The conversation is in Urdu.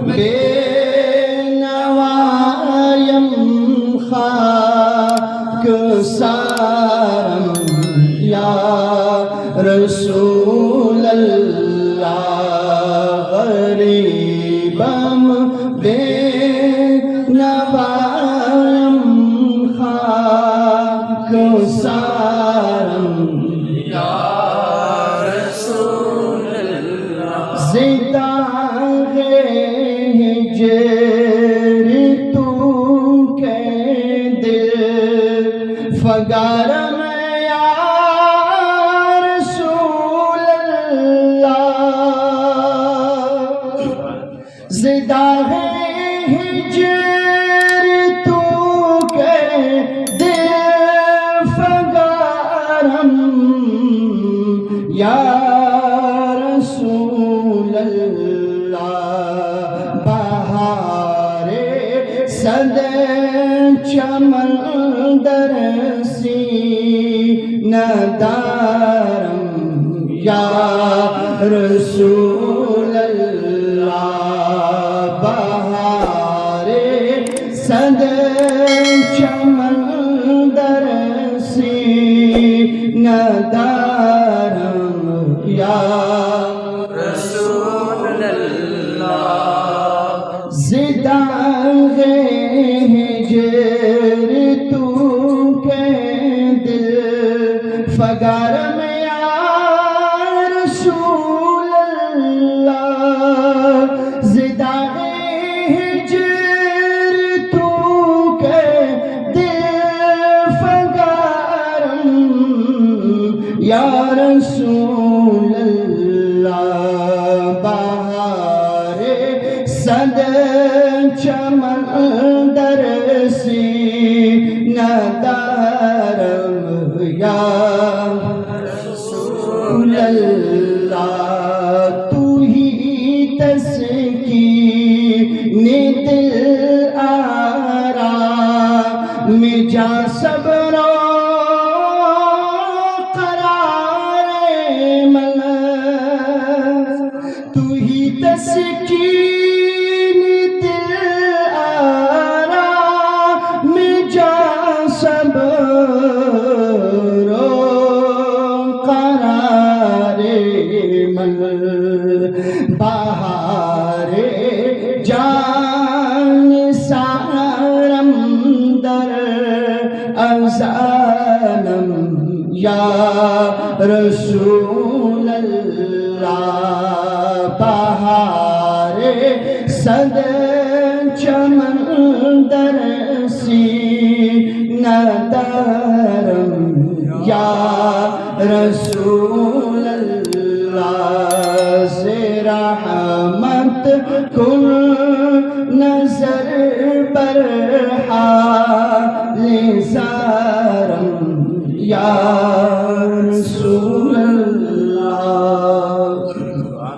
بے نوایم خاک سارم یا رسول اللہ غریبم بے نوایم خاک سارم یا رسول اللہ زداغ ہجر تو کے دل فگارم یا رسول اللہ زداغ ہجر تو کے دل فگارم یا رسول اللہ بہار صد چمن در سینہ دارم یا رسول اللہ بہار صد چمن در سینہ دارم یا رسول اللہ زداغ ہجر تو کے دل فگارم یا رسول اللہ زداغ ہجر تو کے دل فگارم یا رسول اللہ بہار صد چمن در سینہ دارم یا رسول اللہ تو ہی تسکین دل آرام جا صبر تسکین دل آرام جا صبر و قرار من بہار جان سارم در ازانم یا رسول اللہ بہار صد چمن در سینہ دارم یا رسول اللہ سے رحمت کن نظر بر حال زارم یا